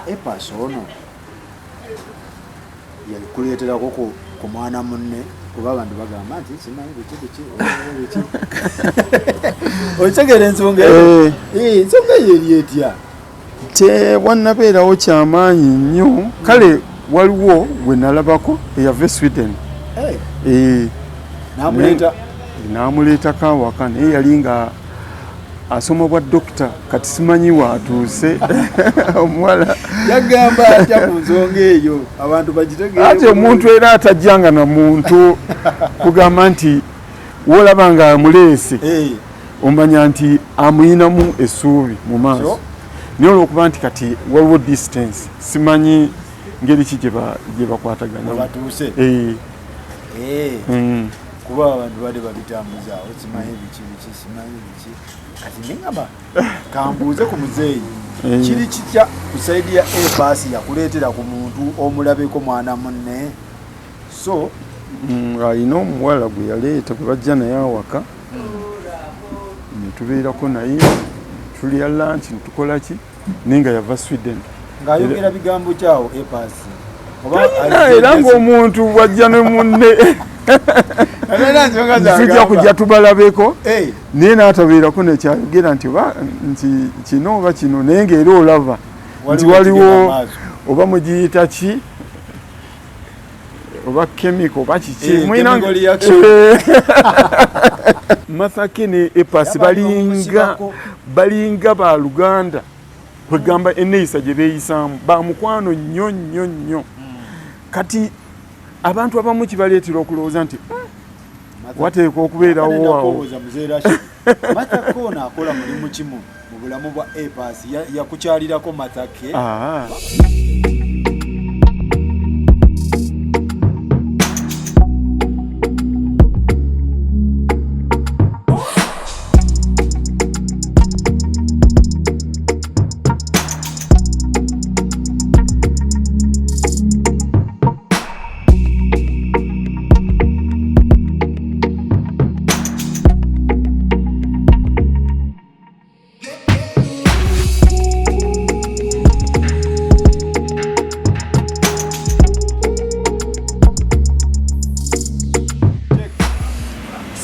EPAS ono yalikuleeterako ku mwana munne kuba abantu bagamba nti simanyi biki okitegera ensonga ensonga yeri etya tebwannabeerawo kyamaanyi nnyo kale waliwo gwe nalabako eyava Sweden n'amuleetako awaka naye yali nga asoma bwa dokita kati simanyi waatuuse omuwala yagamba atya ku nsonga eyo abantu bagitegeere ate omuntu era atajjanga na muntu kugamba nti wolaba nga amuleese omanya nti amuyinamu essuubi mu maaso naye olwokuba nti kati waliwo distance simanyi ngeri ki gye bakwataganya batuuse kuba abantu bali babitambuzaawo simanyi biki simanyi biki kati nengamba kambuuze ku muzeeyi kiri kitya ku saidi ya EPAS yakuleetera ku muntu omulabeko mwana munne so alina omuwala gwe yaleeta gwe bajja naye awaka netubeerako naye tulya lanchi netukola ki naye nga yava Sweden ng'ayogera bigambo kyawo EPAS era ng'omuntu bwajja ne munne tujja kujja tubalabeko naye n'atabeerako nekyayogera nti kino oba kino naye ng'era olaba nti waliwo oba mugiyita ki oba chemical oba kiki Mathake ne EPAS balinga ba Luganda kwegamba enneeyisa gye beeyisaamu ba mukwano nnyo nnyo nnyo kati abantu abamu kibaleetera okulowooza nti wateekwa okubeerawo awo Mathake ono akola mulimu kimu mu bulamu bwa EPAS yakukyalirako Mathake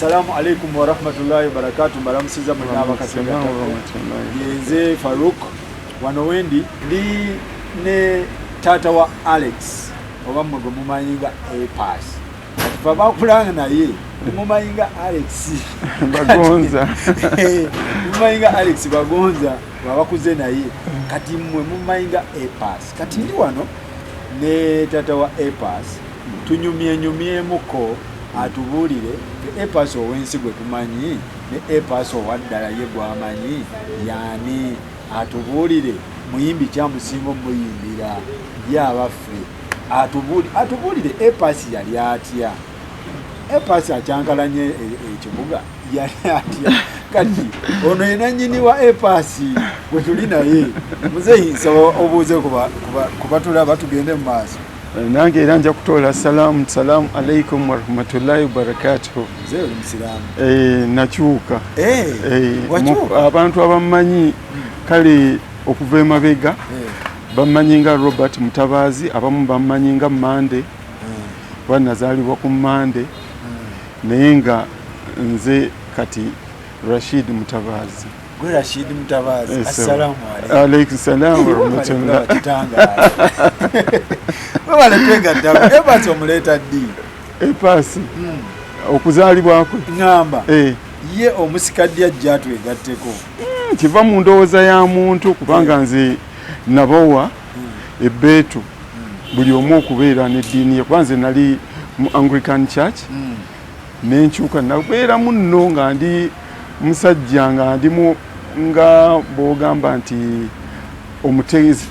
Assalamu alaikum wa rahmatullahi wa barakatuh. Mbalamusiza mwenaba katonda yenze Farouk wano wendi ndi ne tata wa Alex oba mmwe gwe mumanyinga EPAS kati fa bakulanga naye mumanyinga Alex bagonza mumanyinga Alex bagonza babakuze naye kati mmwe mumanyinga EPAS kati ndi wano ne tata wa EPAS tunyumyemuko atubuulire EPAS owensi gwe tumanyi ne EPAS owaddala ye gwamanyi yani atubuulire muyimbi kyamusinga omuyimbira byabaffe atubuulire EPAS yali atya EPAS akyankalanye ekibuga yali atya kati ono yenanyini wa EPAS gwe tuli naye muzeeyi nsaba obuuze kuba tulaba tugende mu maaso nange era nja kutoola salamu alaikum warahmatullahi wabarakatuhu nakyuka abantu abamanyi kale okuva emabega bamanyi nga Robert Mutabaazi abamu bamanyi nga Mande banazaalibwa ku Mande naye nga nze kati Rashid Mutabaazi Rashid Mutabaazi assalamu alaikum salam warahmatullahi wala twegadda EPAS omuleeta ddi EPAS okuzaalibwa kwe ngamba ye omusikadde ajja twegatteko kiva mu ndowooza ya muntu kubanga nze nabawa ebbeetu buli omu okubeera n'eddiini ye kuba nze nali mu Anglican Church nenkyuka nabeeramu nno nga ndi musajja nga ndimu nga bwogamba nti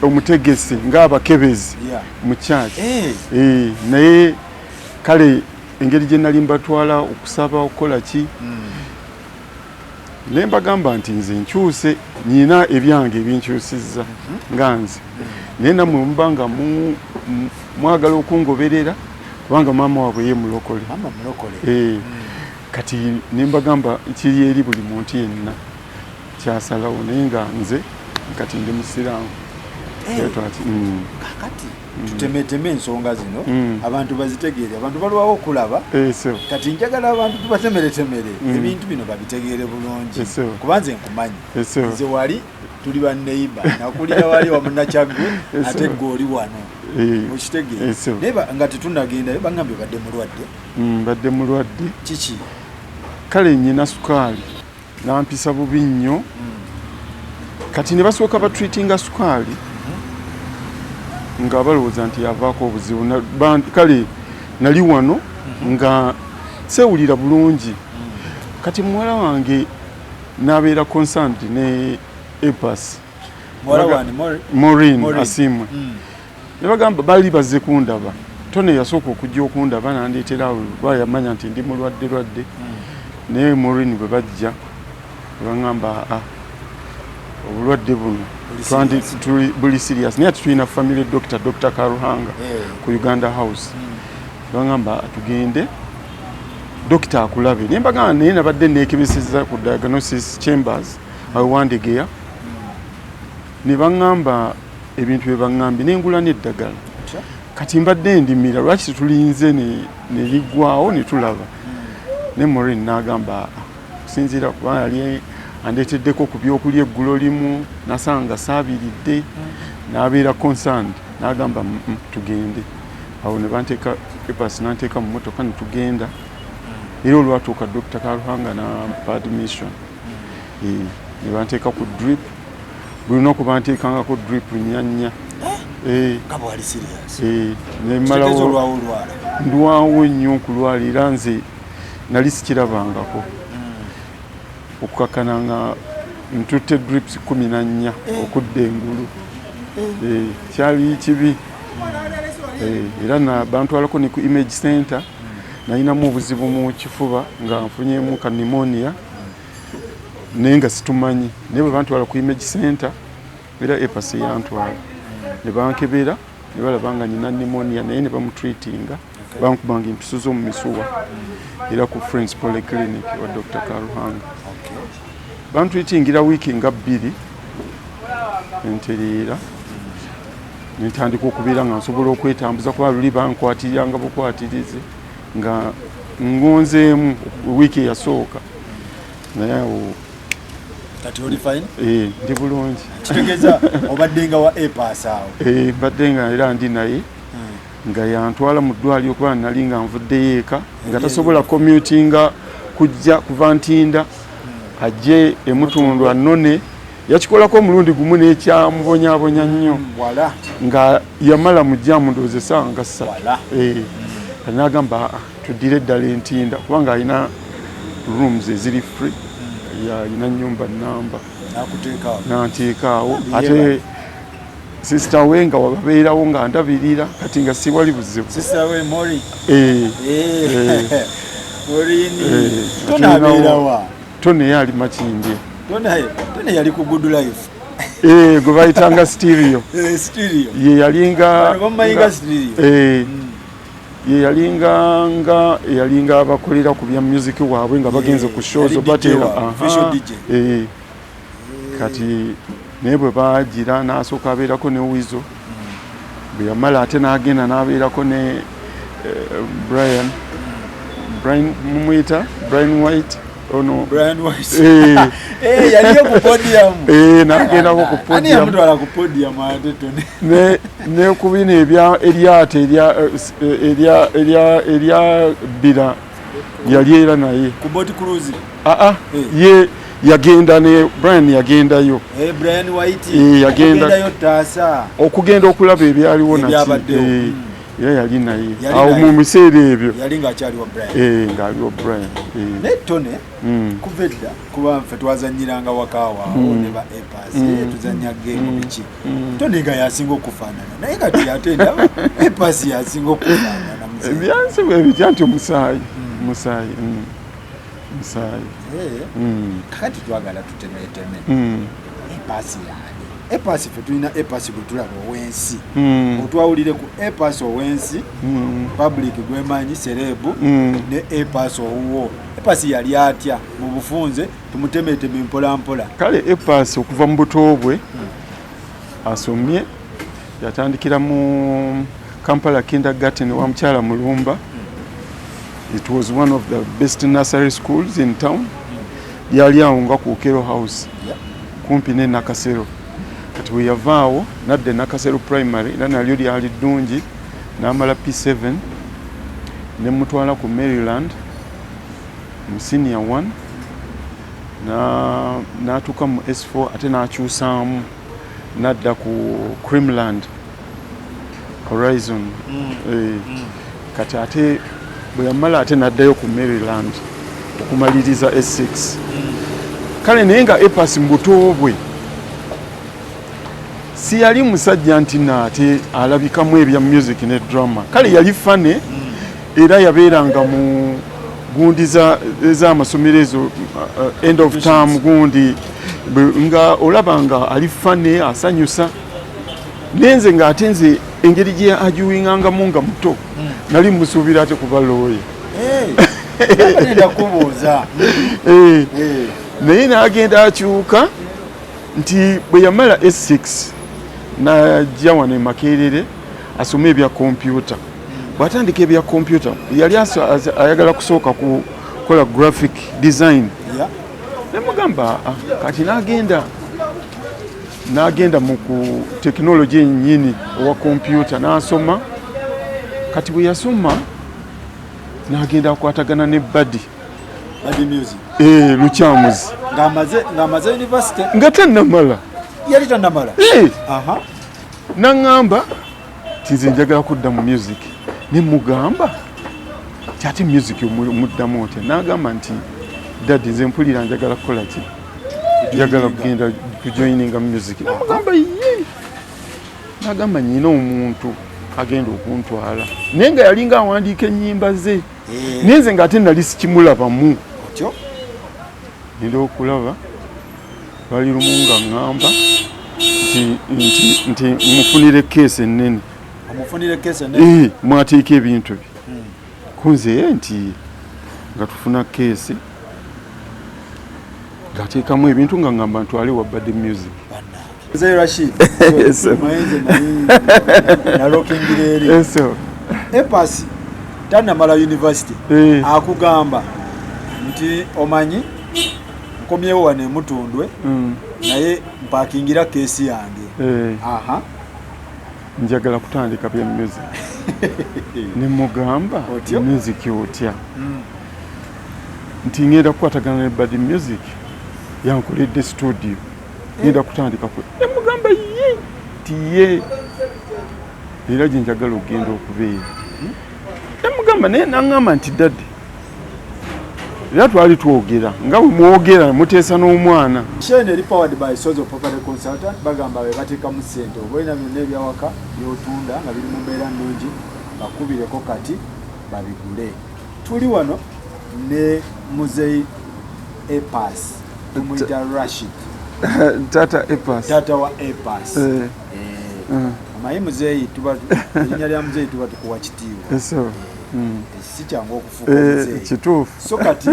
omutegesi ng'abakebezi mu church naye kale engeri gye nali mbatwala okusaba okukola ki naye mbagamba nti nze nkyuse nyina ebyange ebinkyusizza nga nze naye nammwe muba nga mwagala okungoberera kubanga maama waabwe ye mulokole kati nembagamba kiri eri buli muntu yenna kyasalawo naye nga nze kati ndi musiraamu kakati tutemeteme ensonga zino abantu bazitegeere abantu balwawo okulaba kati njagala abantu tubatemeretemere ebintu bino babitegeere bulungi kubanze nkumanyi nze wali tuli banneiba nakulira wali wamunakyagwe ate gwe oli wano okitegeere naye nga tetunagendayo bagambye badde mulwadde kiki kale nyina sukaali nampisa bubi nnyo kati ne basooka batreatinga sukaali nga balowooza nti yavaako obuzibu kale nali wano nga sewulira bulungi kati muwala wange nabeera concerned ne EPAS Maureen Asimwe ne bagamba bali bazze kundaba Tone yasooka okujja okundaba nandeetera awo bayamanya nti ndi mulwadde naye Maureen bwe bajja bangamba obulwadde buno buli serious naye tulina family doctor Dr. Karuhanga ku Uganda House bangamba tugende doctor akulabe naye mbagamba naye nabadde neekebeseza ku diagnosis chambers awandegeya ne bangamba ebintu bye bangambye nengula n'eddagala kati mbadde ndimira lwaki tulinze ne liggwawo ne tulaba ne Maureen n'agamba kusinziira kuba yali andeeteddeko ku byokulya eggulo limu nasanga saabiridde n'abeera concerned n'agamba tugende awo ne banteeka EPAS nanteeka mu mmotoka ne tugenda era olwatuuka Dr. Karuhanga nampa admission ne banteeka ku drip buli lunaku banteekangako drip 4 nemalawo ndwawo nnyo okulwala era nze nali sikirabangako okukakana nga ntutte drips 14 okudda engulu kyali kibi era bantwalako ne ku image center nalinamu obuzibu mu kifuba nga nfunyemu ka pneumonia naye nga situmanyi naye bwe bantwala ku image center era EPAS yantwala ne bankebera ne balaba nga nina pneumonia naye ne bamutreatinga bankubanga empiso z'omu misuwa era ku Friends Polyclinic wa Dr. Karuhanga bantreatingira wiiki nga 2 entereera nentandika okubeera nga nsobola okwetambuza kuba luli bankwatiranga bukwatirize nga ngonzeemu wiiki eyasooka naye awo kati oli fine ndi bulungi kitegeeza obaddenga wa EPAS awo mbadde nga era ndi naye nga yantwala mu ddwaliro kuba nali nga nvuddeyo eka nga tasobola commutinga kujja kuva Ntinda ajje emutundu anone yakikolako omulundi gumu n'ekyamubonyabonya nnyo nga yamala mujjamu ndowooza essaawa nga 3 n'agamba tuddire eddala Ntinda kubanga alina rooms eziri free yalina nnyumba namba nanteekaawo ate sister we nga wababeerawo nga ndabirira kati nga siwali buzibu Tone yali Makindye Tone yali ku Good Life gwe bayitanga stereo ye yalinga ye yalinga abakolera ku bya music waabwe nga bagenze ku shows batera kati naye bwe bagira n'asooka abeerako ne Wizo bwe yamala ate n'agenda n'abeerako ne Brian mumuyita Brian White ono Brian White yaliyo ku podium n'agendako ku podium amutwala ku podium ate Tone ne ku bino eryato erya bbira yali era naye ku boat cruise ye yagenda ne Brian yagendayo Brian White yagendayo taasa okugenda okulaba ebyaliwo naki era yali naye awo mu biseera ebyo yali ng'akyaliwo Brian ng'aliwo Brian naye Tone kuva edda kuba ffe twazanyiranga wakaawawo ne ba EPAS tuzanya geemu biki Tone nga yasinga okufaanana naye kati ate ndaba EPAS yasinga okufaanana byansi bwe bitya nti omusaayi kakati twagala tutemeteme EPAS yani EPAS ffe tulina EPAS gwe tulaba owensi otwawulire ku EPAS owensi public gwemanyi serebu ne EPAS owuwo EPAS yali atya mu bufunze tumutemeteme mpola mpola kale EPAS okuva mu buto bwe asomye yatandikira mu Kampala Kindergarten wa Mukyala Mulumba. It was one of the best nursery schools in town. Yali awo nga ku Kero House kumpi ne Nakasero. Kati we yavaawo nadde Nakasero Primary era nalyo lyali ddungi n'amala P7 ne mutwala ku Maryland mu senior 1 n'atuuka mu S4 ate n'akyusaamu nadda ku Creamland Horizon. Kati ate bwe yamala ate n'addayo ku Maryland okumaliriza S6. Kale naye nga Epas mu buto bwe si yali musajja nti naate alabikamu ebya music ne drama. Kale yali fane era yabeeranga mu gundi z'amasomero ezo end of term gundi nga olabanga ali fane asanyusa. Nenze nga ate nze engeri gye ajuwingangamu nga muto nali musuubira ate kuba looye. Naye n'agenda akyuka nti bwe yamala S6 n'ajja wano e Makerere asome ebya kompyuta. Bw'atandika ebya kompyuta yali ayagala kusooka kukola graphic design. Ne mugamba kati n'agenda mu ku tekinologi ennyini owa kompyuta n'asoma. Kati bwe yasoma n'agenda akwatagana ne Buddy Music. Lukyamuzi. Ng'amaze university. Nga tannamala. Yali tannamala. N'aŋŋamba nti nze njagala kudda mu music. Ne mugamba nti ate music omuddamu otya. N'agamba nti Daddy nze mpulira njagala kukola ki? Njagala kugenda kujoininga music. N'amugamba ye. N'agamba nyina omuntu agenda okuntwala. Naye nga yali ng'awandiika ennyimba ze. Naye nze ng'ate nali sikimulabamu. Nira okulaba lwali lumu nga ŋŋamba nti mufunire keesi ennene. Mwateeka ebintu bye. Kunze nti nga tufuna keesi ng'ateekamu ebintu nga ŋŋamba ntwale wa Buddy Music. Mzee Rashid. Epas tannamala university. Akugamba nti omanyi nkomyewo wane Mutundwe naye mpakingira keesi yange. Njagala kutandika bya music. Ne mugamba music otya. Nti ngenda kukwatagana ne Buddy Music yankoledde studio. Ngenda kutandika kwe. Ne mugamba ye ti ye era gye njagala okugenda okubeera. Ne mugamba naye n'aŋŋamba nti Daddy era twali twogera nga bwe mwogera muteesa n'omwana. Shane eri powered by Sozo Property Consultant bagamba be bateekamu ssente obwena byonna ebyawaka by'otunda nga biri mu mbeera nnungi bakubireko kati babigule. Tuli wano ne Muzeeyi Epas tumuyita Rashid. Tata Epas. Tata wa Epas. Amayi Muzeeyi tuba erinnya lya Muzeeyi tuba tukuwa kitiibwa. Si kyangu okufuuka Muzeeyi. Kituufu. So kati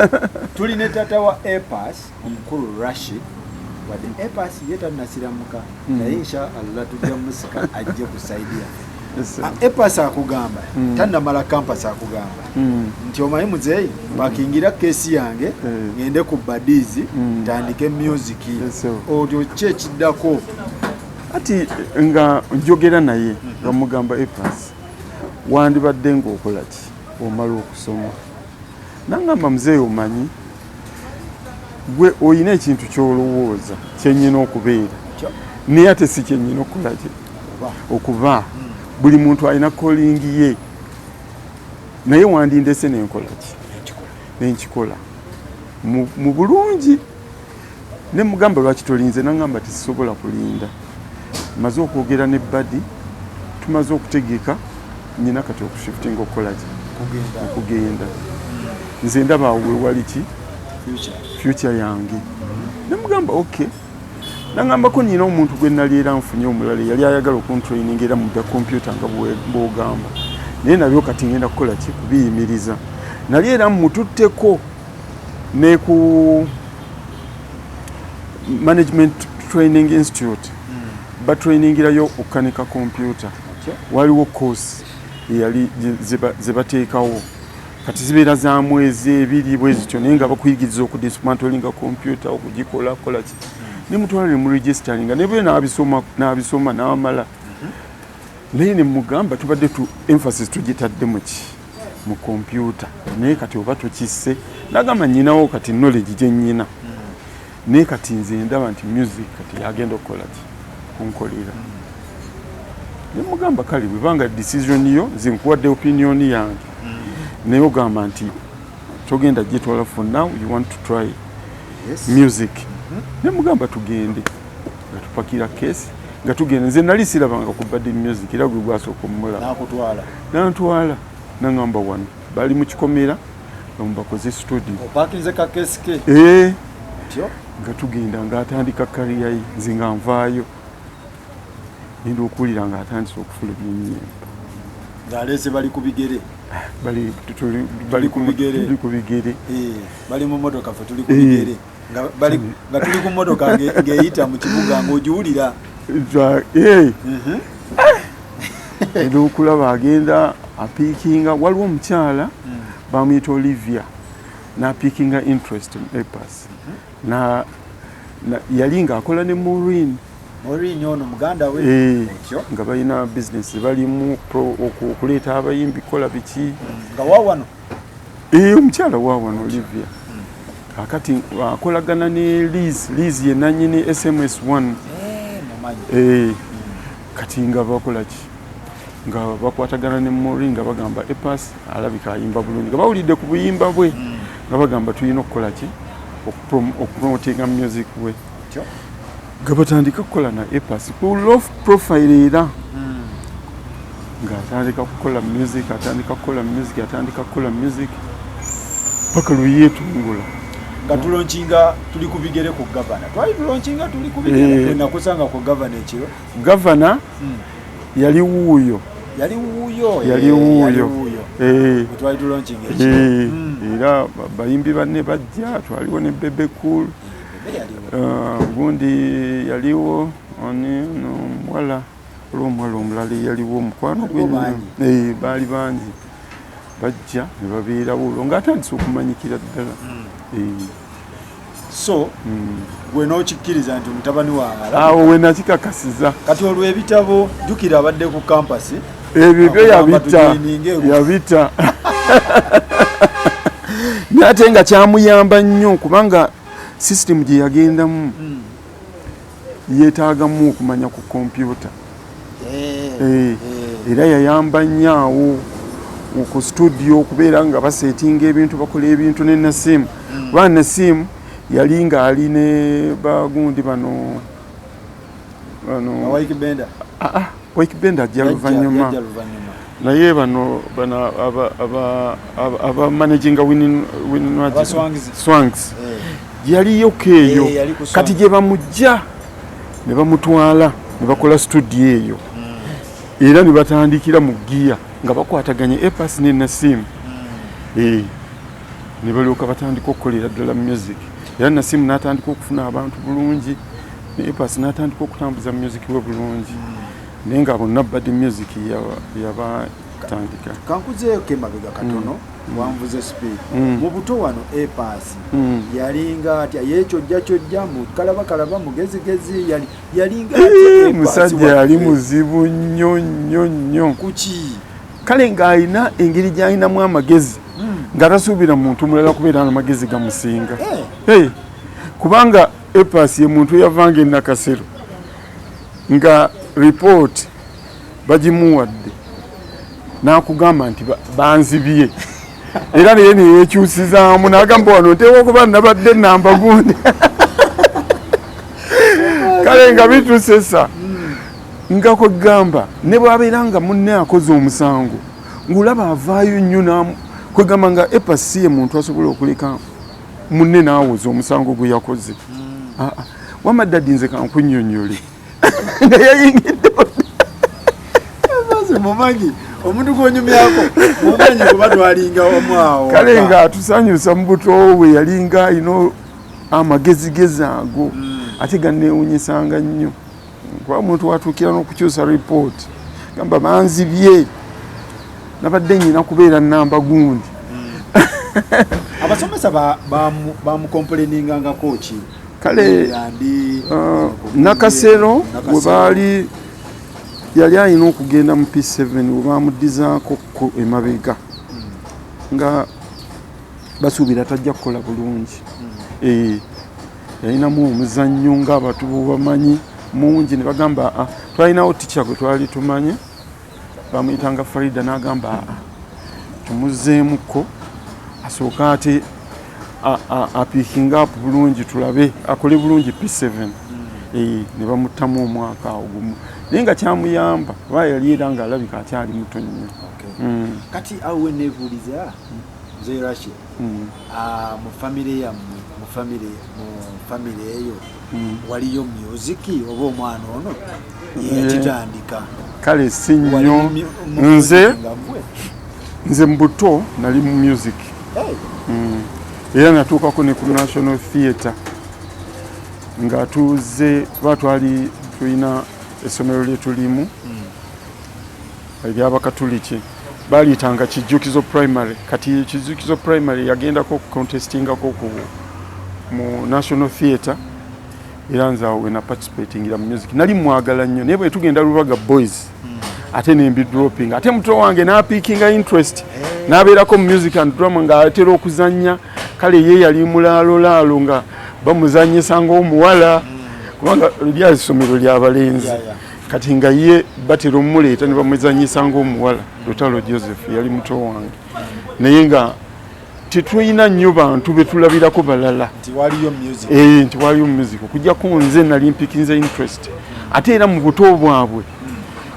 tuli ne tata wa Epas omukulu Rashid wadde Epas ye tannasiramuka naye inshallah tujja musika ajje kusaidia. Epas akugamba tannamala campus akugamba nti omanyi Muzeeyi bakingira keesi yange ngende ku Badizi tandike music. Otyo kyekiddako ati nga njogera naye bamugamba Epas wandibadde ng'okola ki omala okusoma. N'aŋŋamba Muzeeyi omanyi gwe oyina ekintu ky'olowooza kyennyina okubeera naye ate si kyennyina okukola ki okuba. Buli muntu alina calling ye naye wandindese nenkola ki nenkikola mu bulungi. Ne mugamba lwaki tolinze. N'aŋŋamba tisobola kulinda. Maze okwogera ne Buddy tumaze okutegeka nyina kati okushiftinga okukola ki okugenda. Nze ndaba awo wali ki future yange. Ne mugamba okay. N'aŋŋambako nyina omuntu gwe nali era nfunye omulala yali ayagala okuntraining era mu bya kompyuta nga bw'ogamba. Naye nabyo kati ngenda kukola ki kubiyimiriza. Nali era mututteko ne ku Management Training Institute batrainingirayo okukanika kompyuta. Waliwo course yali zebateekawo kati zibeera za mwezi ebiri bwe zityo naye nga bakuyigiriza okudismantlinga kompyuta okugikola ki ne mutwala ne mu registeringa ne bwe n'abisoma n'amala naye ne mugamba tubadde tu emphasis tugitadde mu kompyuta naye kati oba tukisse nagamba nyinawo kati knowledge gye nnyina naye kati nze ndaba nti music kati yagenda okukola ki kunkolera ne mugamba kale bwebanga decision yo nze nkuwadde opinion yange naye ogamba nti togenda gitwala for now you want to try music ne mugamba tugende nga tupakira kesi nga tugenda nze nali sirabanga ku bad music era gwe gwasooka omulaba nantwala nangamba wano bali mu kikomera bamubakoze studio nga tugenda ngaatandika kariya ye nze nga nvaayo nenda okuwulira ng'atandise okufula ebyenyemba ng'aleese bali ku bigere bali ku bigere bali mu motoka fe tuli ku bigere nga tuli ku motoka ng'eyita mu kibuga ng'ogiwulira enda okulaba agenda apiikinga waliwo omukyala bamuyita Olivia n'apiikinga interest mu EPAS yali ng'akola ne Maureen ono muganda we nga balina business balimu okuleeta abayimbi kola biki nga waawano omukyala waawano Olivia akati akolagana ne Liz ye nannyini SMS1 kati nga bakola ki nga bakwatagana ne Maureen nga bagamba EPAS alabika ayimba bulungi nga bawulidde ku buyimba bwe nga bagamba tulina okukola ki okupromotinga music we nga batandika kukola na EPAS ku low profile era nga atandika kukola music paka luyeetungula nga tulonkinga tuli ku bigere ku gavana twali tulonkinga tuli ku bigere nakusanga ku gavana ekiro gavana yali wuuyo twali tulonkinga ekiro era bayimbi banne bajja twaliwo ne Bebe Cool gundi yaliwo omuwala olw'omuwala omulala yaliwo omukwano gwe baali bangi bajja ne babeerawo olwo ng'atandise okumanyikira ddala so gwe n'okikkiriza nti mutabani wange awo we nakikakasiza kati olw'ebitabo jjukira abadde ku kampasi ebyo byo yabita naye ate nga kyamuyamba nnyo kubanga system gye yagendamu yeetaagamu okumanya ku kompyuta era yayamba nnyo awo ku studio okubeera nga basetinga ebintu bakola ebintu ne Nasimu kuba Nasimu yali nga ali ne bagundi bano Waikibenda ajja luvannyuma naye bano aba managing Swanks yaliyoko eyo kati gye bamujja ne bamutwala ne bakola studio eyo era ne batandikira mu giya nga bakwataganye EPAS ne Nasimu ne balyoka batandika okukolera ddala music era Nasimu n'atandika okufuna abantu bulungi ne EPAS n'atandika okutambuza music we bulungi naye nga bonna bad music yabatandika kankuzeeyo kemabega katono wanvuze speed mu buto wano EPAS yalinga atya yekyojja mu kalaba mugezigezi yalinga musajja yali muzibu nnyo kuki kale ng'alina engeri gy'alinamu amagezi nga tasuubira muntu mulala kubeera n'amagezi gamusinga kubanga EPAS ye muntu yavanga enakasero nga report bagimuwadde n'akugamba nti banzibye era naye neyekyusizaamu n'agamba wano nteeka okuba nabadde namba gundi kale nga bitusesa nga kwegamba ne bwabeera nga munne akoze omusango ng'olaba avaayo nnyo kwegamba nga EPAS ye muntu asobola okuleka munne n'awoza omusango gwe yakoze wamaddadi nze kankunnyonnyole nga yayingidde mumanyi omuntu gwonyumyako mumanyi kuba twalinga omwawo kale nga atusanyusa mu buto we yalinga alina amagezigezi ago ate ganneewunyisanga nnyo kuba omuntu watuukira n'okukyusa report gamba banzibye nabadde nyina kubeera namba gundi abasomesa bamukomplaininga ki kale Nakasero bwe baali yali alina okugenda mu P7 bwe bamuddizaako emabega nga basuubira tajja kukola bulungi yalinamu omuzannyo ng'abantu bamanyi mungi ne bagamba twalinawo ticca gwe twali tumanyi bamuyitanga Farida n'agamba tumuzeemuko asooka ate apiikinga apu bulungi tulabe akole bulungi P7 ne bamuttamu omwaka ogumu naye nga kyamuyamba kuba yali era ng'alabika akyali muto nnyo. Kati awo weneebuuliza nze Rashid mu famire yammwe mu famire eyo waliyo musiki oba omwana ono yekitandika? Kale si nnyo nze mbuto nali mu music era natuukako ne ku National Theatre nga tuze kuba twali tulina essomero lye tulimu ery'Abakatuliki baaliyitanga Kijjukizo Primary. Kati Kijjukizo Primary yagendako contestingako mu National Theatre era nze awo wena participatingira mu music nali mwagala nnyo naye bwe tugenda Lubaga Boys ate nembi dropping ate muto wange n'apiikinga interest n'abeerako mu music and drama ng'atera okuzannya kale ye yali mulaalo nga bamuzannyisa ng'omuwala kubanga lyali essomero ly'abalenzi kati nga ye batera omuleeta ne bamuzannyisa ng'omuwala Lutalo Joseph yali muto wange naye nga tetulina nnyo bantu be tulabirako balala nti waliyo music okujjako nze nali mpikinze interest ate era mu buto bwabwe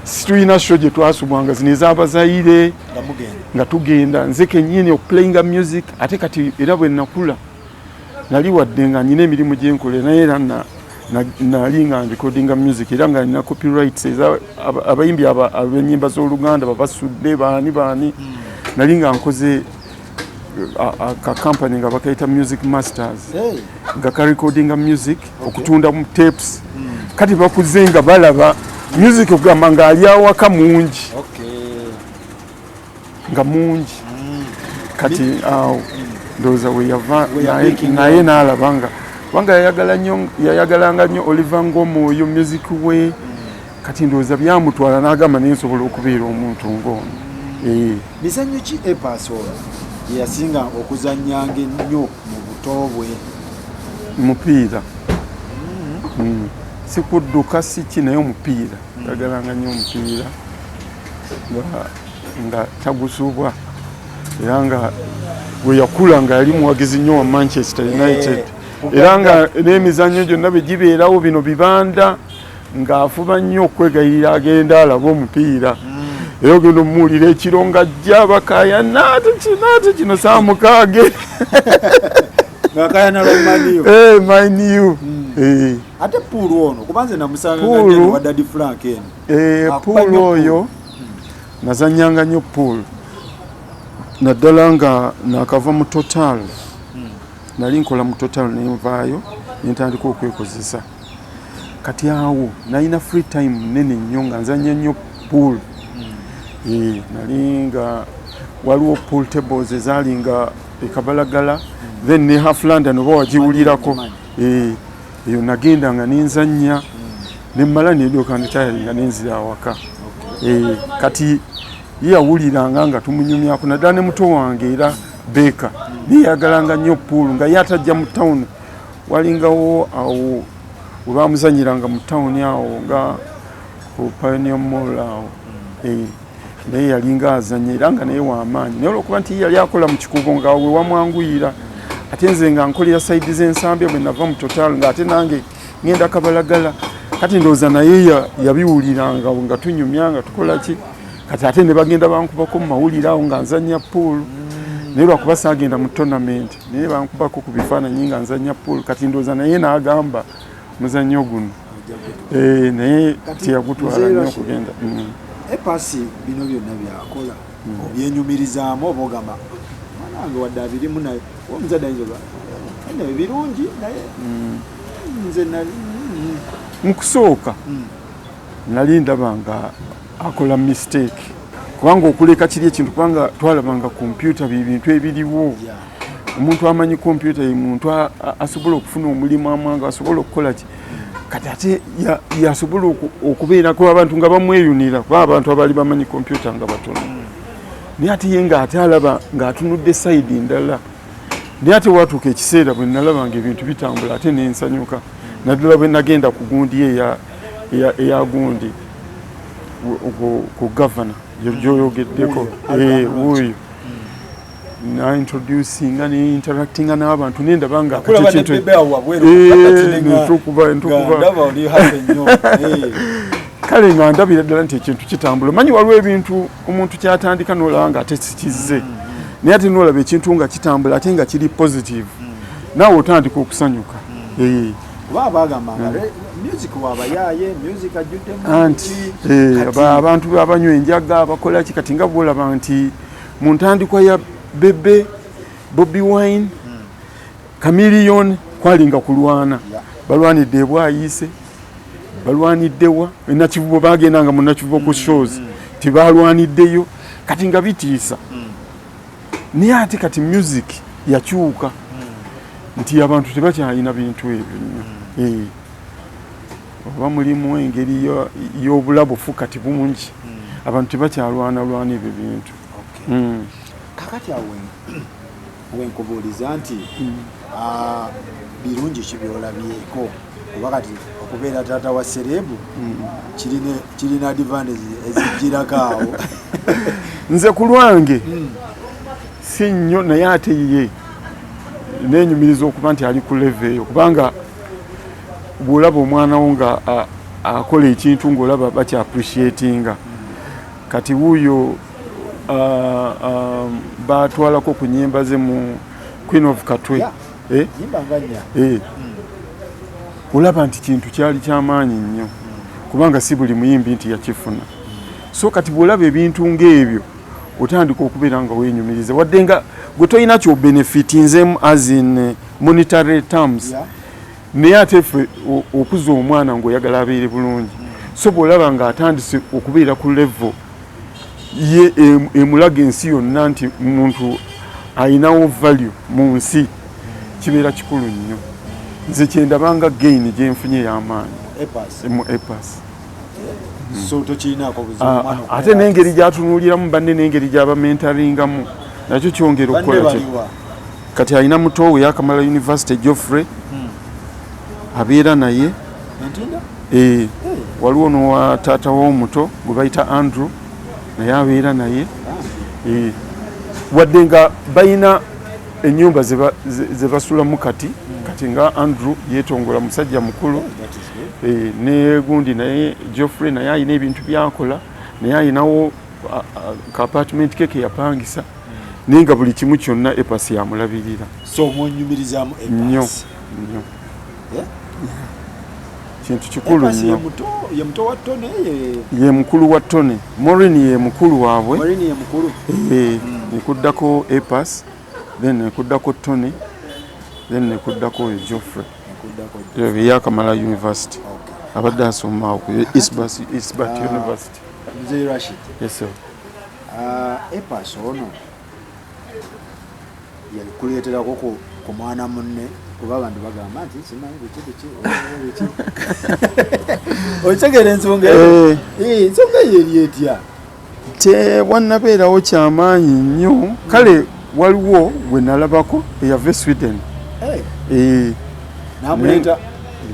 situlina show gye twasubwanga zino ez'abazaire nga tugenda nze kennyini okuplayinga music ate kati era bwe nakula nali wadde nga nina emirimu gye nkole naye era nali nga recordinga music era nga nina copyrights abayimbi ab'ennyimba z'Oluganda babasudde baani nali nga nkoze ka company nga bakayita Music Masters nga ka recordinga music okutunda mu tapes kati bakuze nga balaba music okugamba nga ali awaka mungi nga mungi kati awo ndowooza we yava naye n'alaba nga yayagalanga nnyo Oliver Ngomo oyo music we kati ndowooza byamutwala n'agamba naye nsobola okubeera omuntu ng'ono. Mizannyo ki epaasoola yasinga okuzannyanga ennyo mu buto bwe? Mupiira si kudduka si ki naye omupiira yagalanga nnyo omupiira nga tagusubwa era nga bwe yakula nga yali muwagizi nnyo wa Manchester United era nga n'emizannyo gyonna bwe gibeerawo bino bibanda ng'afuba nnyo okwegayirira agenda alaba omupiira era ogenda omuwulira ekiro nga ajja bakaya naate kino saamukage Man U. Ate Pool ono kubanze namusanga ng'agenda wa Daddy Frank eno. Pool oyo nazannyanga nnyo Pool naddala nga nakava mu Total nali nkola mu Total nenvaayo nentandika okwekozesa kati awo nalina free time nene nnyo nga nzannya nnyo Pool nali nga waliwo pool tables ezaali nga ekabalagala then ne half London oba wagiwulirako eyo nagenda nga nenzannya nemmala nedyoka nditayalinga nenzira awaka kati ye yawuliranga nga tumunyumyako naddala ne muto wange era Beka neyagalanga nnyo Pool nga ye atajja mu town walingawo awo webamuzanyiranga mu town awo nga ku Pioneer Mall awo naye yalinga azanya era nga naye w'amaanyi naye olwokuba nti yali akola mu kikubo nga we wamwanguyira ate nze nga nkolera saidi z'ensambya bwe nava mu Total ng'ate nange ngenda Kabalagala kati ndowooza naye yabiwuliranga nga tunyumya nga tukola ki kati ate ne bagenda bankubako mu mawulire awo nga nzanya Pool naye lwakuba saagenda mu tournament naye bankubako ku bifaananyi nga nzanya Pool kati ndowooza naye n'agamba muzannyo guno naye teyagutwala nnyo okugenda. Epasi bino byonna byakola obyenyumirizaamu oba ogamba mwanange wadde abirimu naye omuzadde ayinza naye birungi naye nze nali mu kusooka nali ndaba nga akola mistake kubanga okuleka kiri ekintu kubanga twalabanga kompyuta bintu ebiriwo omuntu amanyi kompyuta ye muntu asobola okufuna omulimu amanga asobola okukola ki kati ate yasobola okubeerako abantu nga bamweyunira kuba abantu abaali bamanyi kompyuta nga batono naye ate ye ng'ate alaba ng'atunudde sayidi ndala naye ate watuuka ekiseera bwe nalabanga ebintu bitambula ate nensanyuka naddala bwe nagenda ku gundi eya gundi ku gavana gyoyogeddeko wuuyo na introducinga ne interactinga n'abantu nendaba nga kale nga ndabira ddala nti ekintu kitambula manyi waliwo ebintu omuntu kyatandika n'olaba nga ate sikizze naye ate n'olaba ekintu nga kitambula ate nga kiri positive naawe otandika okusanyuka anti abantu abanywa enjaga bakola ki kati nga bwolaba nti mu ntandikwa ya Bebe, Bobby Wine, Chameleon kwalinga kulwana balwanidde bwayise balwaniddewa enakivubo bagendanga mu nakivubo ku shows tibalwaniddeyo kati nga bitiisa naye ate kati music yakyuka nti abantu tebakyalina bintu ebyo nnyo oba mulimu engeri y'obulabufu kati bungi abantu tebakyalwana ebyo bintu kakati awe wenkubuuliza nti birungi kibyolabyeko kuba kati okubeera taata wa serebu kirina advantage ezijirako awo nze ku lwange si nnyo naye ate ye nenyumiriza okuba nti ali ku leve eyo kubanga bw'olaba omwana wo nga akola ekintu ng'olaba bakyaappreciatinga kati wuuyo batwalako ku nnyimba ze mu Queen of Katwe olaba nti kintu kyali kyamaanyi nnyo kubanga si buli muyimbi nti yakifuna so kati bw'olaba ebintu ng'ebyo otandika okubeera nga wenyumiriza wadde nga gwe tolina kyobenefitinzemu as in monetary terms naye ate ffe okuza omwana ng'oyagala abeere bulungi so bw'olaba ng'atandise okubeera ku level ye emulaga ensi yonna nti muntu ayinawo value mu nsi kibeera kikulu nnyo nze kyendabanga gain gyenfunye y'amaanyi mu epas ate n'engeri gyatunuuliramu banne n'engeri gy'abamentaringamu nakyo kyongera okukola kati alina muto we yakamala University Geoffrey abeera naye waliwo n'owa taata w'omuto gwe bayita Andrew naye abeera naye wadde nga bayina ennyumba ze basulamu kati nga Andrew yeetongola musajja mukulu ne gundi naye Geoffrey naye ayina ebintu byakola naye ayinawo ka apartment ke yapangisa naye nga buli kimu kyonna epasi yamulabirira nnyo kintu kikulu nnyo ye mukulu wa Tony Maureen ye mukulu waabwe nekuddako epas then nekuddako Tony then nekuddako Geoffrey yakamala University abadde asoma ku Eastbat University. Mzee Rashid. Yes sir. Epas ono yalikuleetera ko ku mwana munne kuba abantu bagamba nti simanyi biki okitegera ensonga ensonga yeri etya tebwannabeerawo kyamaanyi nnyo kale waliwo gwe nalabako eyava Sweden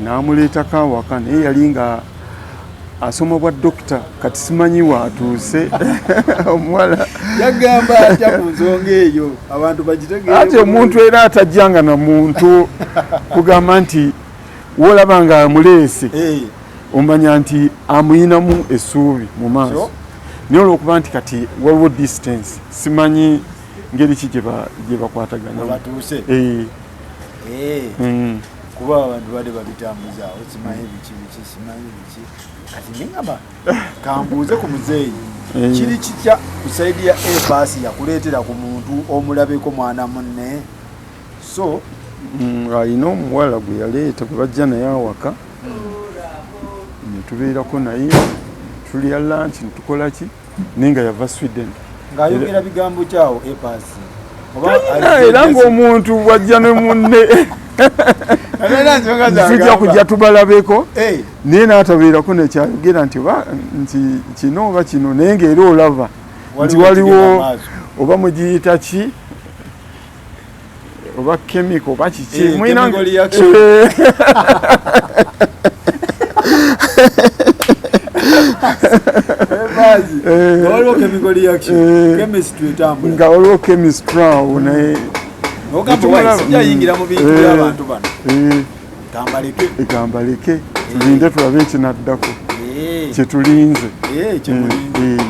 n'amuleetako awaka naye yali nga asoma bwa dokita kati simanyi waatuuse omuwala yagamba atya ku nsonga eyo abantu bagitegeere ate omuntu era atajjanga na muntu kugamba nti wolaba nga amuleese omanya nti amuyinamu essuubi mu maaso naye olwokuba nti kati waliwo distance simanyi ngeri ki gye bakwataganya batuuse kuba abantu bade babitambuza simanyi biki simanyi biki kati ningamba kambuuze ku muzeeyi kiri kitya kusaidi ya epas yakuleetera ku muntu omulabeko mwana munne so ayina omuwala gwe yaleeta gwe bajja naye awaka netubeerako naye tulya lunch ntukola ki ninga yava Sweden ng'ayogera bigambo kyawo Epas era ng'omuntu wajja ne munne tujja kujja tubalabeko naye n'atabeerako nekyayogera nti kino oba kino naye ng'era olava nti waliwo oba mugiyita ki oba chemical oba kiki nga waliwo chemistry awo naye ekambaleke tulinde tulabe ekinaddako kyetulinze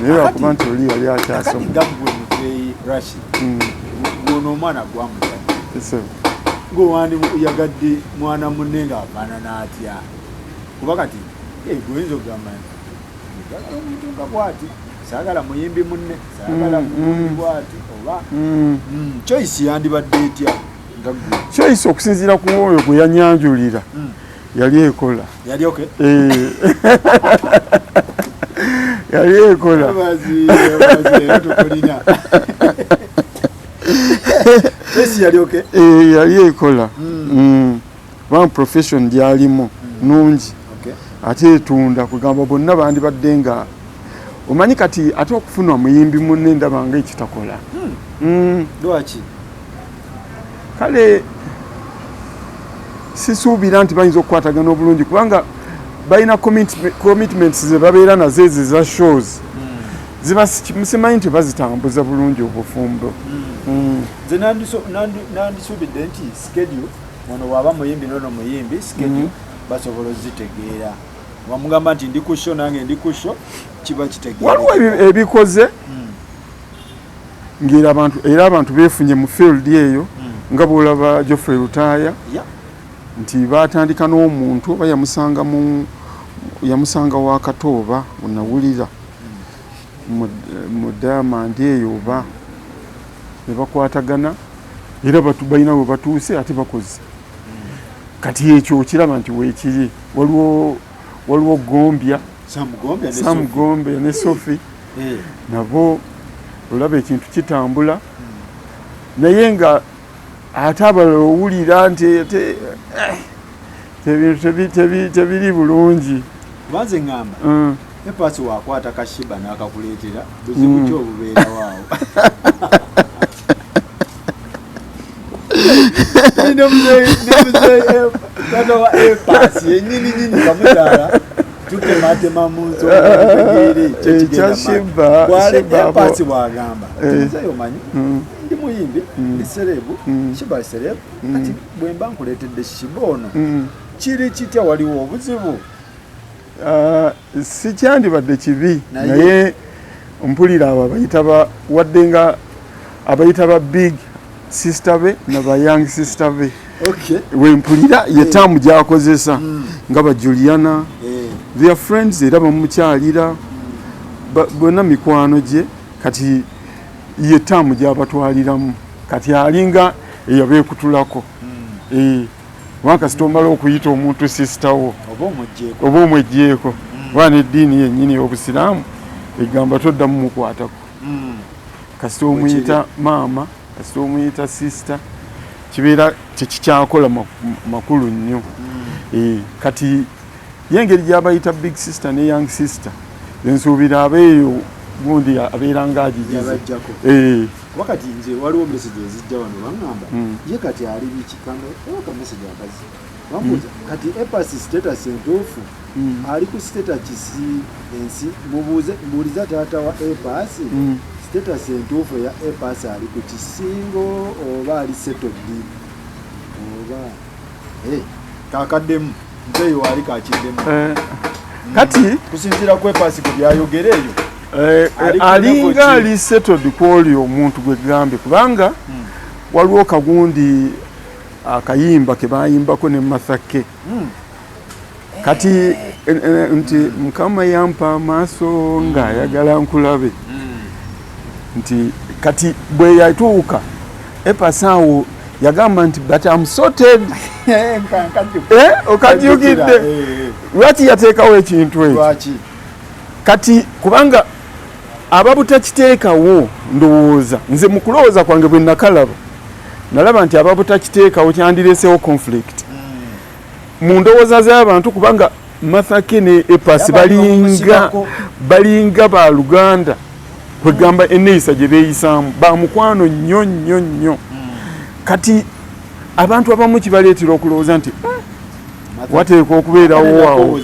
naye wakuba nti oli yali akyasoma ono omwana gwamuzadde ng'oyagadde mwana munne ng'afaanana atya kuba kati goyinza okugamba njagala omuntu nga bwati saagala muyimbi munne saagala muyimbi bwati oba choice yandibadde etya nga gwe choice okusinziira ku oyo gwe yanyanjulira yali ekola yali ekola yali ekola one profession gyalimu nungi ate etunda kugamba bonna bandibadde nga omanyi kati ate okufuna muyimbi munne ndaba nga ekitakola lwaki kale sisuubira nti bayinza okukwatagana obulungi kubanga balina commitments ze babeera nazo ezo za shows simanyi nti bazitambuza bulungi obufumbo nze nandisuubidde nti schedule ono waba muyimbi nono muyimbi schedule basobola ozitegeera wamugamba nti ndi ku show nange ndi ku show kiba kitegeera waliwo ebikoze ng'era abantu beefunye mu field eyo nga bw'olaba Geoffrey Lutaaya nti baatandika n'omuntu oba yamusanga wa Katooba unawulira mu Diamond eyo oba ne bakwatagana era balina we batuuse ate bakoze kati ekyo okiraba nti weekiri waliwo Gombya Sam Gombya ne Sophie nabo olaba ekintu kitambula naye nga ate abalala owulira nti tebiri bulungi banze ŋŋamba Epas wakwata kashiba n'akakuleetera buzibu ki obubeera waawo tata wa Epas yennyini kamuzaala tutematema mu nsotegeere Epas bwagamba nze omanyi ndi muyimbi ndi serebu shiba serebu kati bwe mba nkuleetedde shiba ono kiri kitya waliwo obuzibu sikyandibadde kibi naye mpulira abo wadde nga abayita ba big sister be naba young sister be wempulira yetaamu gyakozesa nga ba Juliana their friends era bamukyalira bonna mikwano gye kati yetaamu gyabatwaliramu kati alinga eyabeekutulako wankasita omala okuyita omuntu sister wo oba omweggyeko oba n'eddiini yennyini y'obusiraamu egamba toddamu mukwatako kasita omuyita maama kasita omuyita sister kibeera tekikyakola makulu nnyo kati yengeri gy'abayita big sister ne young sister ensuubira abeeyo gundi abeera ng'agigize wakati nze waliwo message ezijja wano baŋŋamba ye kati ali bikikano ewaka message akazi bamubuuza kati Epas status entuufu ali ku status kisi ensi mbuuliza taata wa Epas status entuufu ya Epas ali ku kisingo oba ali settled oba kakaddemu nzeyo wali kakiddemu kati kusinziira ku Epas ku byayogera eyo alinga ali settled kwoli omuntu gwegambe kubanga waliwo kagundi akayimba ke bayimbako ne Mathake kati nti Mukama yampa amaaso ng'ayagala nkulabe nti kati bwe yatuuka Epas awo yagamba nti but I'm sorted okajjukidde lwaki yateekawo ekintu ekyo kati kubanga ababutakiteekawo ndowooza nze mu kulowooza kwange bwe nakalaba nalaba nti ababutakiteekawo kyandireesewo conflict mu ndowooza z'abantu kubanga Mathake ne Epas balinga ba Luganda kwegamba enneeyisa gye beeyisaamu ba mukwano nnyo kati abantu abamu kibaleetera okulowooza nti wateekwa okubeerawo awo.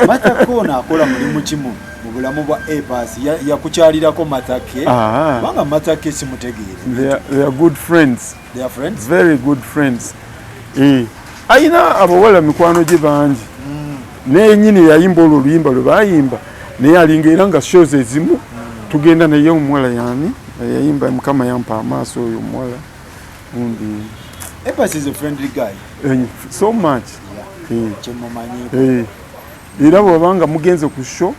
Mathake ono akola mulimu kimu mu bulamu bwa Epas yakukyalirako Mathake kubanga Mathake simutegeere. They are good friends. They are friends? Very good friends. Ayina abawala mikwano gye bangi naye nyini yayimba olwo oluyimba lwe baayimba naye alinga era nga shows ezimu tugenda naye omuwala yani yayimba Mukama yampa amaaso oyo omuwala gundi. Epas is a friendly guy. So much. Kyemumanyi. Era bw'obanga mugenze ku show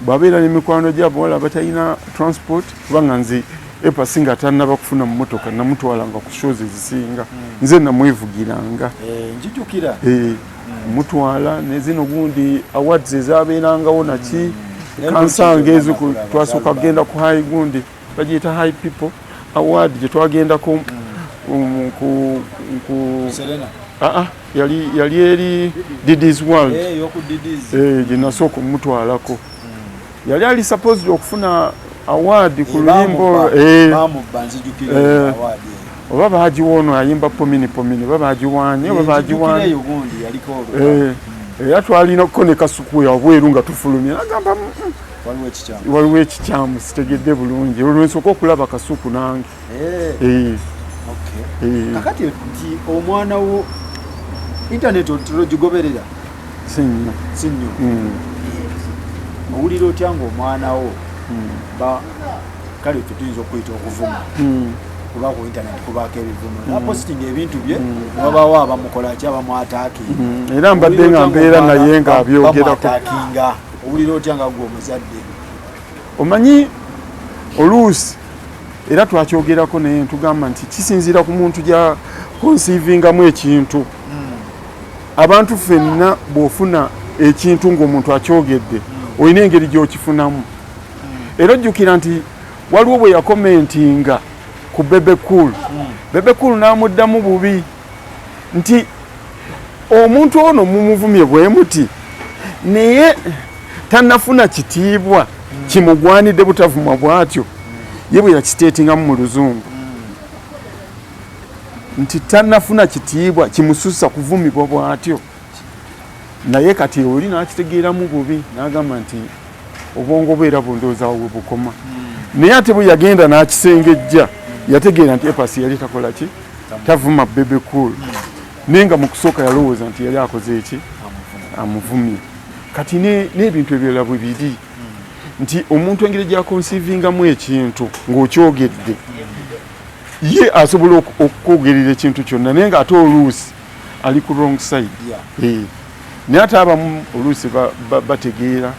babeera n'emikwano gy'abawala batalina transport kubanga nze Epas nga tannaba kufuna mu motoka namutwalanga ku shows ezisinga nze namwevugiranga. Njijukira. Mutwala nezino gundi awards ezabeerangawo naki kansanga ezo twasooka kugenda ku high gundi bagiyita high people award gye twagendako ku Serena. yali eri Diddy's World gye nasooka omutwalako yali ali supposed okufuna award ku luyimbo oba bagiwono ayimba pomini oba bagiwanye era twalinako ne Kasuku yabweru nga tufulumye nagamba waliwo ekikyamu sitegedde bulungi olwo nsooka okulaba Kasuku nange. Kakati nti omwana wo internet ogigoberera sinyo owulira otya ng'omwana wo kale tuyinza okuyita okuvuma kuba ku internet kubaako ebivumo napostinga ebintu bye wabaawo abamukolaki abamwataaki era mbadde nga mbeera naye nga abyogerako. Owulira otya nga gwe omuzadde omanyi oluusi era twakyogerako naye ntugamba nti kisinziira ku muntu gya konsiivingamu ekintu. Abantu ffenna bw'ofuna ekintu ng'omuntu akyogedde olina engeri gy'okifunamu era ojjukira nti waliwo bwe yakomentinga ku Bebe Cool. Bebe Cool n'amuddamu bubi nti omuntu ono mumuvumye bwe muti naye tannafuna kitiibwa kimugwanidde butavumwa bw'atyo ye bwe yakiteetingamu mu Luzungu nti tannafuna kitiibwa kimususa kuvumibwa bw'atyo naye kati oli n'akitegeeramu bubi n'agamba nti obwongo bwe era bundowoozawo bwe bukoma naye ate bwe yagenda n'akisengejja yategeera nti Epas yali takola ki tavuma Bebe Cool naye nga mu kusooka yalowooza nti yali akoze eki amuvumye. Kati n'ebintu ebirala bwe biri nti omuntu engeri gy'akonsiivingamu ekintu ng'okyogedde ye asobola okukwogerera ekintu kyonna naye ng'ate oluusi ali ku wrong side. Naye ate abamu oluusi bategeera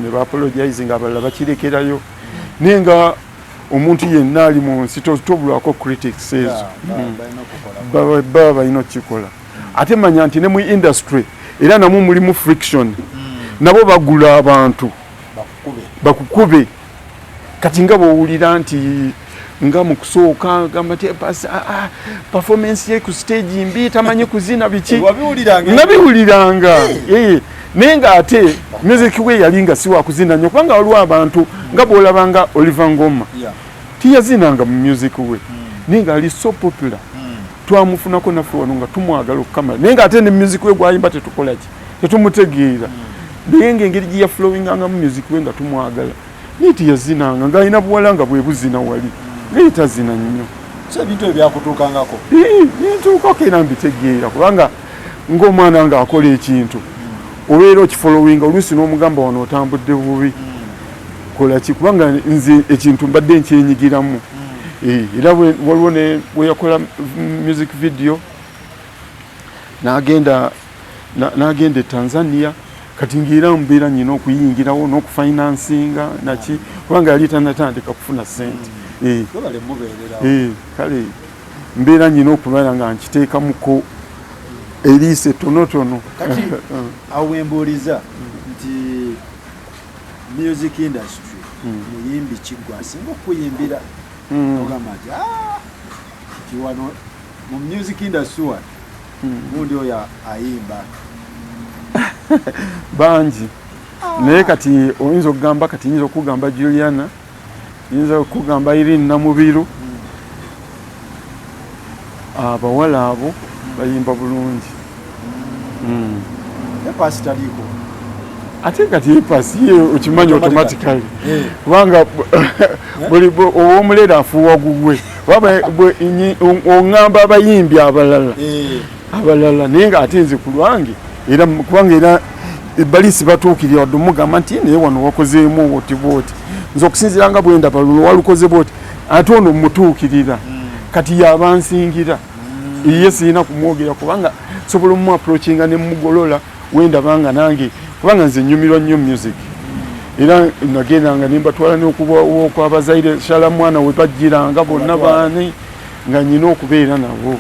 ne baapologize nga abalala bakirekerayo naye nga omuntu yenna ali mu nsi tobulwako critics ezo baba balina okukikola. Ate manya nti ne mu industry era namwe mulimu friction nabo bagula abantu bakukube kati nga bw'owulira nti nga mu kusooka gamba nti performance ye ku stage mbi tamanyi kuzina biki nabiwuliranga naye nga ate music we yali nga si wakuzina nnyo kubanga waliwo abantu nga bw'olabanga Oliver Ngoma tiyazinanga mu music we naye nga ali so popular twamufunako naffe wano nga tumwagala okukamala naye nga ate ne music we gwayimba tetukolaki tetumutegeera naye ng'engeri gye yaflowinganga mu music we nga tumwagala naye tiyazinanga ng'alina buwala nga bwe buzina wali naye tazina nnyo. So ebintu ebyakutuukangako bintuukako era mbitegeera kubanga ng'omwana ng'akola ekintu obeera okifolowinga oluusi n'omugamba wano otambudde bubi kola ki kubanga nze ekintu mbadde nkyenyigiramu era waliwo we yakola music video n'agenda e Tanzania kati ng'era mbeera nyina okuyingirawo n'okufinansinga naki kubanga yali tanatandika kufuna ssente kale mbeera nyina okubeera nga nkiteekamuko eriise tonotono. Kati awo wembuuliza nti music industry muyimbi kiggwa asinga okuyimbira ogamba nti kiwano mu music industry wano gundi oyo ayimba bangi naye kati oyinza okugamba kati yinza okugamba Juliana yinza okugamba Irene Namubiru abawala abo bayimba bulungi Epasi taliko ate kati epasi ye okimanyi automatically kubanga buli ow'omulera afuuwa gugwe oŋŋamba abayimbi abalala naye nga ate nze ku lwange era kubanga era balisi batuukirira wadde omugamba nti naye wano wakozeemu oti bwoti nze okusinziira nga bwenda balulu walukoze bwoti ate ono mutuukirira kati yabansingira ye sirina kumwogera kubanga sobola omu approachinga ne mugolola wenda banga nange kubanga nze nyumirwa nnyo music era nagendanga nembatwala n'okwabazaire shala mwana we bajjiranga bonna baani nga nyina okubeera nabo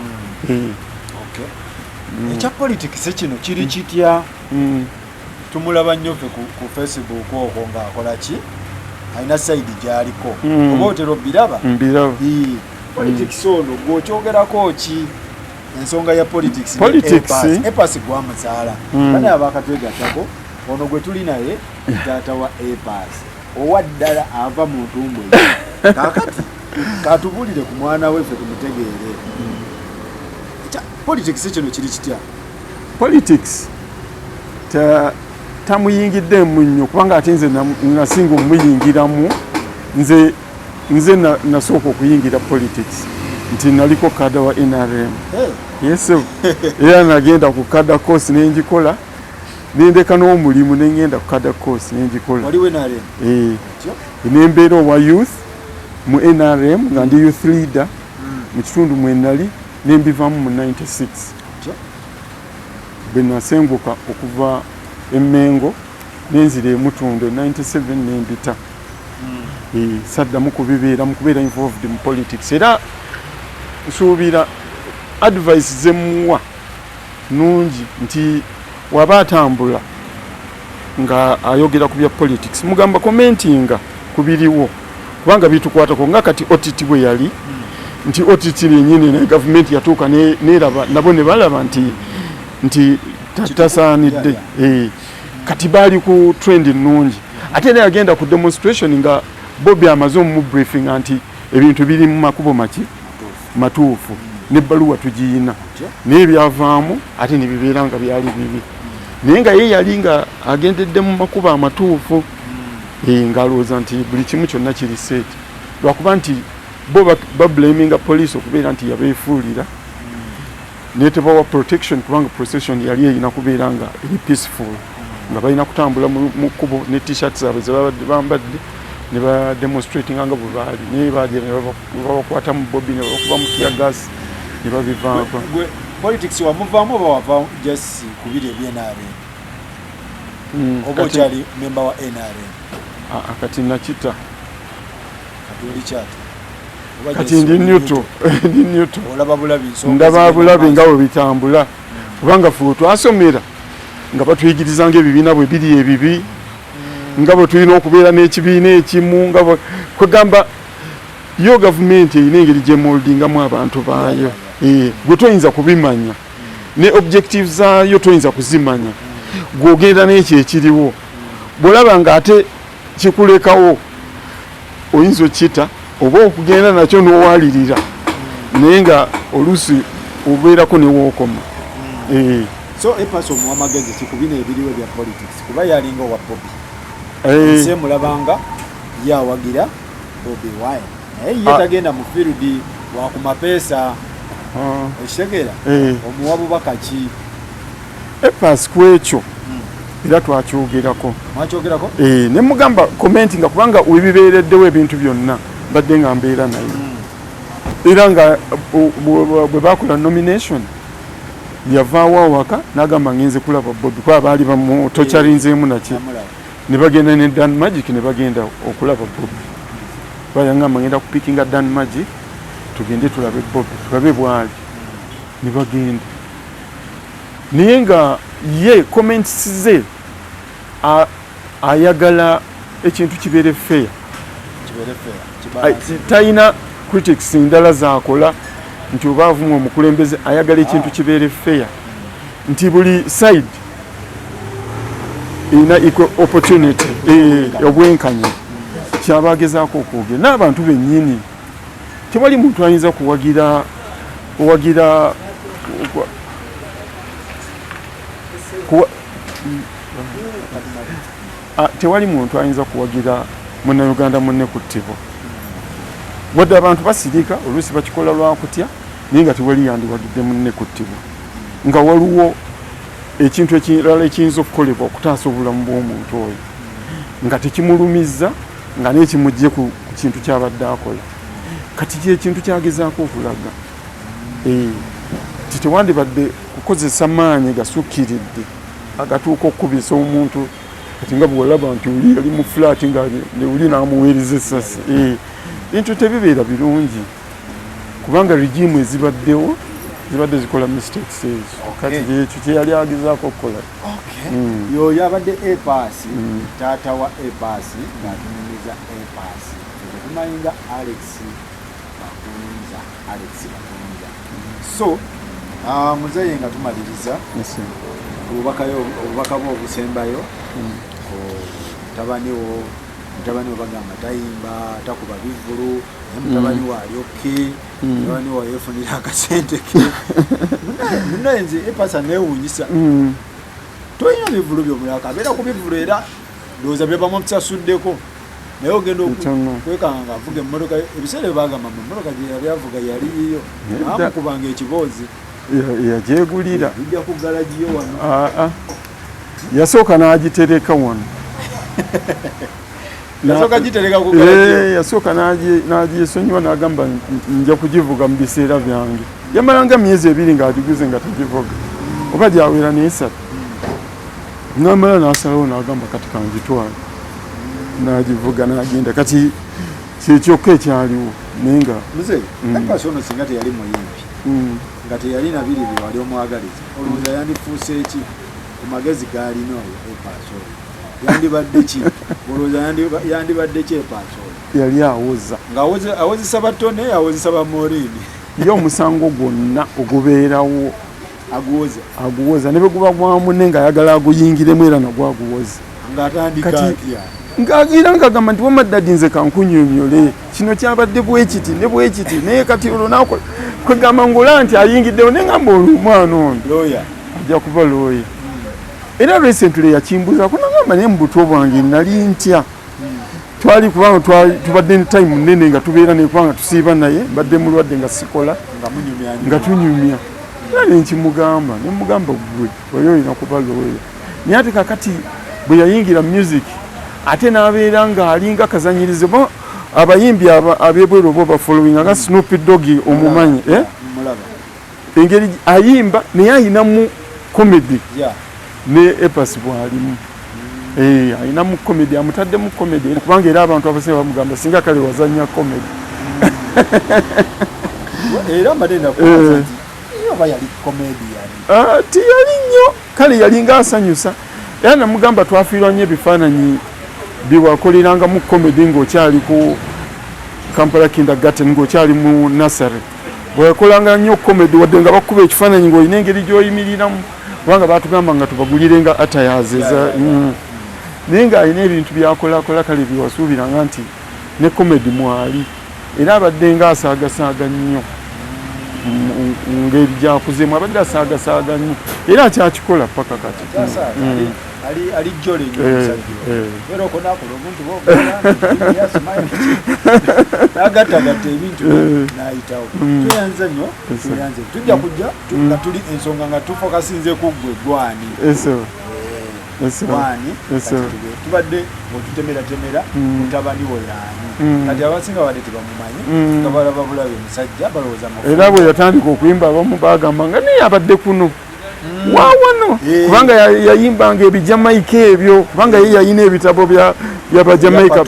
ekya politics kino kiri kitya tumulaba nnyo ffe ku Facebook okwo ng'akola ki alina sayidi gy'aliko oba otera obiraba politics ono gw'okyogerako ki ensonga ya politics epasi gwamuzaala bane abakatwegattako ono gwe tuli naye taata wa epasi owa ddala ava mu ntumbwe kakati katubulire ku mwana weffe tumutegeere politics kino kiri kitya politics tamuyingiddemu nnyo kubanga ate nze nasinga omuyingiramu nze nasooka okuyingira politics nti naliko kada wa NRM yesu era nagenda ku kada course nenjikola nendeka n'omulimu nengenda ku kada course nenjikola nembeera owa youth mu NRM nga ndi youth leader mu kitundu mwenali nembivamu mu 96 bwe nasenguka okuva Emmengo nenzira emutundo 97 nembita saddamu kubibeera mu kubeera involved mu politics era nsuubira advice zemuwa nungi nti waba atambula nga ayogera ku bya politics mugamba commentinga kubiriwo kubanga bitukwatako nga kati OTT bwe yali nti OTT lenyine na government yatuuka neraba nabo ne balaba nti tasaanidde kati baali ku trend nungi ate naye agenda ku demonstration nga Bobby amaze mu briefing anti ebintu biri mu makubo matuufu n'ebbaluwa tugiina naye byavaamu ate ne bibeera nga byali bibi naye nga ye yali nga agendedde mu makubo amatuufu ng'alowooza nti buli kimu kyonna kiri seeti lwakuba nti bo bablaminga police okubeera nti yabeefuulira naye tebawa protection kubanga procession yali erina kubeera nga eri peaceful nga balina kutambula mu kkubo ne t-shirt zaabwe zebabadde bambadde ne bademonstratinga nga bwe baali naye bagera ne babakwata mu bobi ne babakuba mu teargas ne babivaako politics wamuvaamu oba wava just kubiri ebyenRM oba okyali memba wa NRM kati nakita kati oli kyati kati ndi newto ndaba bulabi nga bwe bitambula kubanga ffe twasomera nga batuyigiriza ng'ebibiina bwe biri ebibi nga bwe tulina okubeera n'ekibiina ekimu nga bwe kwegamba yo gavumenti erina engeri gye moldingamu abantu baayo gwe toyinza kubimanya ne objective zaayo toyinza kuzimanya gw'ogenda n'ekyo ekiriwo bw'olaba ng'ate kikulekawo oyinza okita oba okugenda nakyo n'owalirira naye nga oluusi obeerako ne wookoma so epasi omuwa magezi kikubina ebiriwo bya politics kuba yalinga owa Bobby nse mulabanga yawagira Bobby Wine naye ye tagenda mu field wakumapeesa ekitegeera omuwa bubaka ki epasi kwekyo era twakyogerako ne mugamba commenti nga kubanga webibeereddewo ebintu byonna badde nga mbeera naye era nga bwe bakola nomination yavaawo awaka n'agamba ngenze kulaba Bobby kuba baali tokyalinzeemu naki ne bagenda ne Dan Magic ne bagenda okulaba Bobby bayangamba ngenda kupikinga Dan Magic tugende tulabe Bobby tulabe bwali ne bagenda naye nga ye comments ze ayagala ekintu kibeere fair kibeere fair talina critics ndala zakola nti oba avuma omukulembeze ayagala ekintu kibeere fair nti buli side erina equal opportunity obwenkanya kyabagezaako okwogera n'abantu bennyini tewali muntu ayinza kuwagira tewali muntu ayinza kuwagira munnayuganda munne kuttibwa wadde abantu basirika oluusi bakikola lwakutya naye nga tewali yandiwagidde munne kuttibwa nga waliwo ekintu ekirala ekiyinza okukolebwa okutaasa obulamu bw'omuntu oyo nga tekimulumizza nga nekimugye ku kintu kyabadde akola kati kyekintu kyagezaako okulaga titewandibadde kukozesa maanyi gasukkiridde agatuuka okukubisa omuntu kati nga bwolaba nti oli yali mu fulaati nga neuli n'amuweereza essasi bintu tebibeera birungi kubanga regimu ezibaddewo zibadde zikola mistakes ezo kati ekyo kyeyali agezaako okukola yoyo abadde epaasi taata wa epaasi ng'atunumiza epaasi tumanyi nga Alex Bakunza so muzeeyi nga tumaliriza obubaka bwe obusembayo mutabani wo bagamba tayimba takuba bivulu naye mutabani wo alyoke mutabani wo yeefunira akasente ke munaye nze epasa neewuunyisa toyina bivulu byomulaka abeera ku bivulu era ndowooza byebamu omusasuddeko naye ogenda okwekanga nga avuga emmotoka ebiseera byebagamba mu mmotoka gye yali avuga yali yiyo amukubanga ekiboozi yagyegulira ijja ku galagiyo wano yasooka n'agitereka wano yasooka n'agyesonyiwa n'agamba nja kugivuga mu biseera byange yamalanga myezi 2 ng'agiguze nga tagivuga oba gyawera n'esatu namala n'asalawo n'agamba kati kangitwala n'agivuga n'agenda kati kyekyokka ekyaliwo naye nga muzeeyi epasi ono singa teyali muyimbi nga teyalina biri bye wali omwagaliza olowooza yandifuuse eki ku magezi gaalina oyo epasi oyo yandibadde ki olowooza yandibadde ki epasi oyo yali awoza ng'awozesa batone awozesa bamorini ye omusango gwonna ogubeerawo aguwoza ne bwe guba gwamune ng'ayagala aguyingiremu era nagwo aguwoza ng'agira ng'agamba nti wamaddadi nze kankunyonyole kino kyabadde bwekiti ne bwekiti naye kati olwo nakola kwegamba ng'ola nti ayingiddewo ne ngamba olumwana ono ajja kuba looya era recently yakimbuzaako nagamba naye mu buto bwange nali ntya twali kubanga tubadde ne time nene nga tubeera nekubanga tusiiba naye mbadde mulwadde nga sikola nga tunyumya era nenkimugamba nemugamba gwe oyo olina kuba looya naye ate kakati bwe yayingira music ate n'abeera ng'alinga kazanyirize bo abayimbi ab'ebweru oba bafollowing nga Snoop Dogg omumanyi engeri ayimba naye ayinamu comedy ne epasi bwalimu ayinamu comedy amutadde mu comedy kubanga era abantu abasinga bamugamba singa kale wazanya comedy era mbadde oba yali comedian tiyali nnyo kale yalinga asanyusa era namugamba twafiirwa nnyo ebifaananyi byewakoleranga mu comedy ng'okyali ku Kampala Kindergarten ng'okyali mu nursery bweyakolanga nnyo comedy wadde nga bakuba ekifaananyi ng'olina engeri gy'oyimiriramu kubanga batugamba nga tubagulirenga attires naye ng'alina ebintu byakolakola kale byewasuubiranga nti ne comedy mwali era abadde nga asaagasaaga nnyo ngeri gyakuzemu abadde asaagasaaga nnyo era akyakikola paka kati ali jole era okonakola omuntu nagattagatta ebintu nayitawo tuyanze nnyo tujja kujja nga tuli ensonga nga tufokasinze ku ggwe gwani tubadde otutemeratemera mutabani wo yaani kati abasinga badde tebamumanyi nga balaba bulabe musajja balowooza era bwe yatandika okuyimba abamu bagamba nga naye abadde kuno wawano kubanga yayimbanga ebijamaika ebyo kubanga ye yayina ebitabo byabajamaika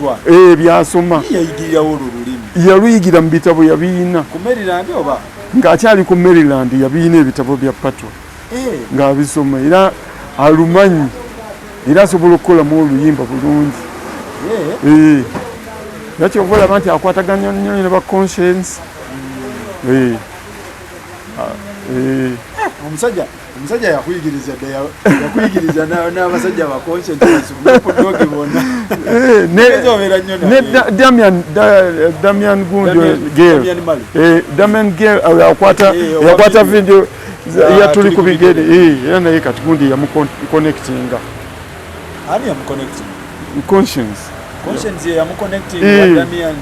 byasoma yaluyigira mu bitabo yabiina ng'akyali ku Maryland yabiina ebitabo bya patwa ng'abisoma era alumanyi era asobola okukolamu oluyimba bulungi yakyobola abantu akwataganya nnyo ne ba conscience. Omusajja yakuyigiriza n'abasajja ba conscience kudoge bona. Damian Gundo Damian Gale yakwata video ya tuli ku bigere era naye kati Gundi yamuconnectinga. Ani yamuconnecting? Conscience yamuconnecting wa Damian.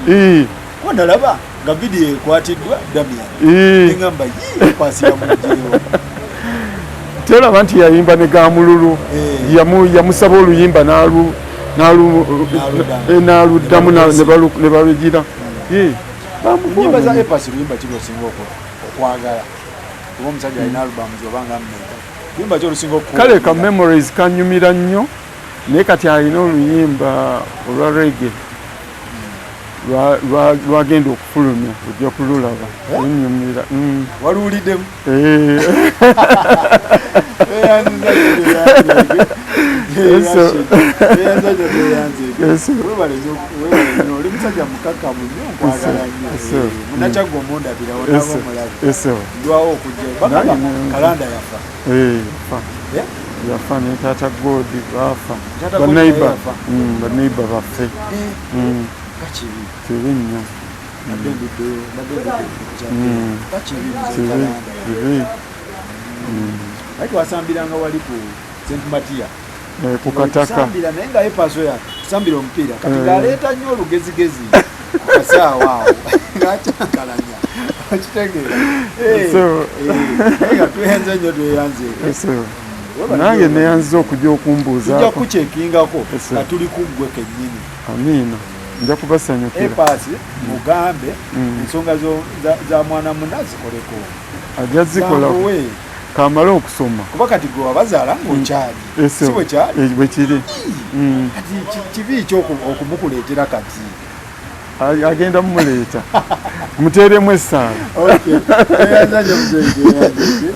Wandalaba nga video ekwatiddwa Damian. Ngamba pasi ya mujeyo. Tera bantu yayimba ne gamululu yamusaba oluyimba n'aluddamu ne balugira. Nyimba za Epas luyimba kiro singa okwagala. Kuba omusajja alina albums obanga mmeka. Luyimba kyo lusinga okukwagala. Kale ka memories kanyumira nnyo naye kati alina oluyimba olwa reggae lwagenda okufulumya ojja kululaba lunyumira. Waluwuliddemu? Oli musajja mukakamu nnyo nkwagala nnyo. Munnakyaggwa omundabira onaba omulabe. Ndwawo okujja bakaba kalanda yafa. Yafa ne taata Godi baafa. Baneiba baffe. Kibi nnyo. Ati wasambiranga wali ku St. Matia. Ku Kataka. Sambira naye nga Epaso ya kusambira omupiira kati ng'aleeta nnyo olugezigezi kasaawa awo ng'akyankalanya okitegeera. Nga tuyenze nnyo tweyanze. Nange neyanziza okujja okumbuuzaako. Tujja kukyekingako nga tuli ku ggwe kennyini. Amiina. Nja kubasanyukira. Epasi mugambe ensonga za mwana munna zikoleko. Ajja zikolako. Kamala okusoma. Kuba kati gwe wabazaala ng'okyali. Si bwe kyali? Bwe kiri. Kati kibi ekyo okumukuleetera kati. Agenda mumuleeta. Muteeremu essaala. Eyanzanya muzeeyi.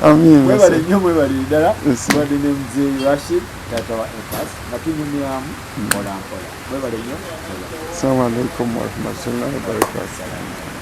Amiina. Mwebale nnyo mwebale ddala. Mwebale ne muzeeyi Rashid taata wa Epas nga tunyumyamu mpola mpola. Mwebale nnyo. Assalamu alaikum warahmatullahi wabarakatuh.